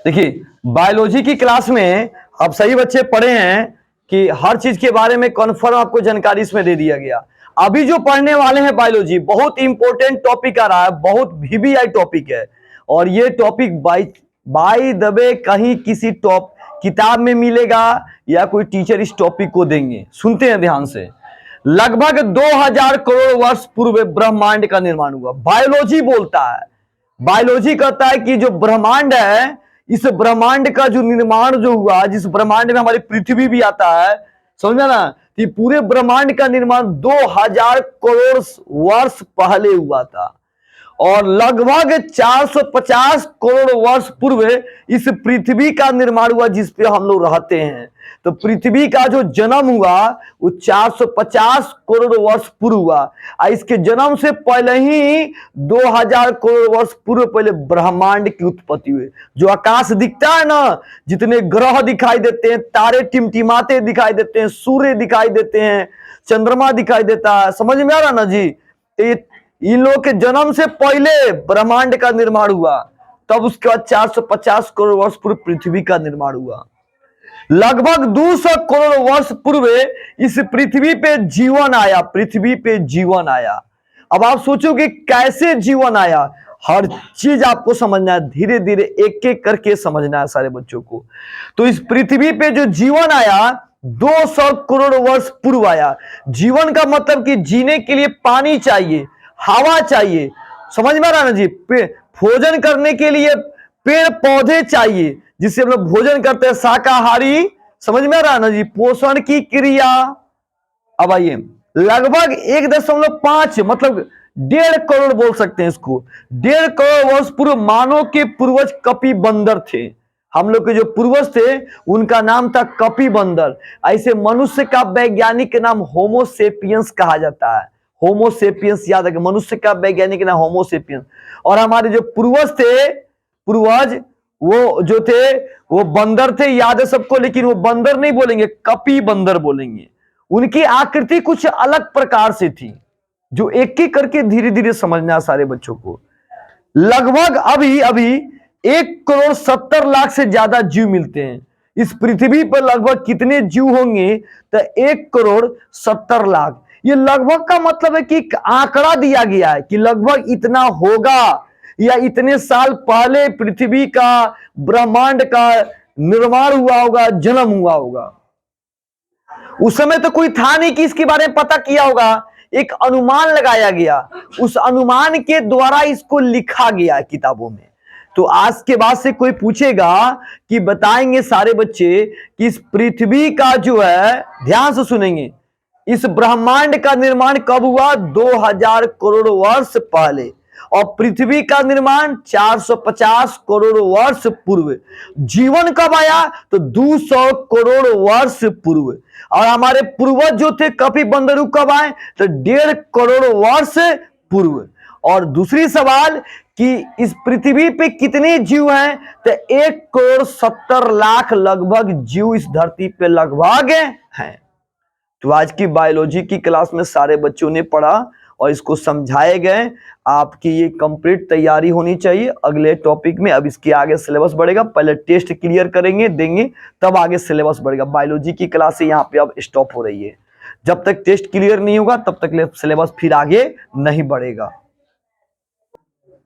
देखिए, बायोलॉजी की क्लास में अब सही बच्चे पढ़े हैं कि हर चीज के बारे में कन्फर्म आपको जानकारी इसमें दे दिया गया। अभी जो पढ़ने वाले हैं बायोलॉजी, बहुत इंपॉर्टेंट टॉपिक आ रहा है, बहुत वीवीआई टॉपिक है। और ये टॉपिक बाय द वे कहीं किसी किताब में मिलेगा या कोई टीचर इस टॉपिक को देंगे। सुनते हैं ध्यान से। लगभग 2000 करोड़ वर्ष पूर्व ब्रह्मांड का निर्माण हुआ। बायोलॉजी बोलता है, बायोलॉजी कहता है कि जो ब्रह्मांड है, इस ब्रह्मांड का जो निर्माण जो हुआ, जिस ब्रह्मांड में हमारी पृथ्वी भी आता है, समझा ना, कि पूरे ब्रह्मांड का निर्माण 2000 करोड़ वर्ष पहले हुआ था। और लगभग 450 करोड़ वर्ष पूर्व इस पृथ्वी का निर्माण हुआ जिस पे हम लोग रहते हैं। तो पृथ्वी का जो जन्म हुआ वो 450 करोड़ वर्ष पूर्व हुआ। और इसके जन्म से पहले ही 2000 करोड़ वर्ष पूर्व पहले ब्रह्मांड की उत्पत्ति हुई। जो आकाश दिखता है ना, जितने ग्रह दिखाई देते हैं, तारे टिमटिमाते दिखाई देते हैं, सूर्य दिखाई देते हैं, चंद्रमा दिखाई देता है, समझ में आ रहा ना जी। इन लोगों के जन्म से पहले ब्रह्मांड का निर्माण हुआ, तब उसके बाद 450 करोड़ वर्ष पूर्व पृथ्वी का निर्माण हुआ। लगभग 200 करोड़ वर्ष पूर्व इस पृथ्वी पे जीवन आया, पृथ्वी पे जीवन आया। अब आप सोचोगे कैसे जीवन आया, हर चीज आपको समझना है, धीरे धीरे एक एक करके समझना है सारे बच्चों को। तो इस पृथ्वी पे जो जीवन आया 200 करोड़ वर्ष पूर्व आया। जीवन का मतलब कि जीने के लिए पानी चाहिए, हवा चाहिए, समझ में आ रहा ना जी। भोजन करने के लिए पेड़ पौधे चाहिए, जिससे हम लोग भोजन करते हैं, शाकाहारी, समझ में आ रहा ना जी। पोषण की क्रिया। अब आइए, लगभग 1.5 मतलब 1.5 करोड़ बोल सकते हैं इसको, 1.5 करोड़ वर्ष पूर्व मानव के पूर्वज कपिबंदर थे। हम लोग के जो पूर्वज थे उनका नाम था कपिबंदर। ऐसे मनुष्य का वैज्ञानिक नाम होमोसेपियंस कहा जाता है। होमोसेपियंस याद रखें, मनुष्य का वैज्ञानिक नाम होमोसेपियंस। और हमारे जो पूर्वज थे, पूर्वज वो जो थे वो बंदर थे, याद है सबको, लेकिन वो बंदर नहीं बोलेंगे, कपी बंदर बोलेंगे। उनकी आकृति कुछ अलग प्रकार से थी, जो एक एक करके धीरे धीरे समझना सारे बच्चों को। लगभग अभी 1,70,00,000 से ज्यादा जीव मिलते हैं इस पृथ्वी पर। लगभग कितने जीव होंगे तो 1,70,00,000। ये लगभग का मतलब है कि एक आंकड़ा दिया गया है कि लगभग इतना होगा, या इतने साल पहले पृथ्वी का, ब्रह्मांड का निर्माण हुआ होगा, जन्म हुआ होगा। उस समय तो कोई था नहीं कि इसके बारे में पता किया होगा, एक अनुमान लगाया गया, उस अनुमान के द्वारा इसको लिखा गया किताबों में। तो आज के बाद से कोई पूछेगा कि बताएंगे सारे बच्चे कि इस पृथ्वी का जो है, ध्यान से सुनेंगे, इस ब्रह्मांड का निर्माण कब हुआ, 2000 करोड़ वर्ष पहले। और पृथ्वी का निर्माण 450 करोड़ वर्ष पूर्व। जीवन कब आया तो 200 करोड़ वर्ष पूर्व। और हमारे पूर्वज जो थे कपिबंदर कब आए तो 1.5 करोड़ वर्ष पूर्व। और दूसरी सवाल कि इस पृथ्वी पे कितने जीव हैं तो 1,70,00,000 लगभग जीव इस धरती पे लगभग हैं। तो आज की बायोलॉजी की क्लास में सारे बच्चों ने पढ़ा और इसको समझाए गए। आपकी ये कंप्लीट तैयारी होनी चाहिए अगले टॉपिक में। अब इसके आगे सिलेबस बढ़ेगा, पहले टेस्ट क्लियर करेंगे, देंगे, तब आगे सिलेबस बढ़ेगा। बायोलॉजी की क्लास यहाँ पे अब स्टॉप हो रही है। जब तक टेस्ट क्लियर नहीं होगा तब तक सिलेबस फिर आगे नहीं बढ़ेगा।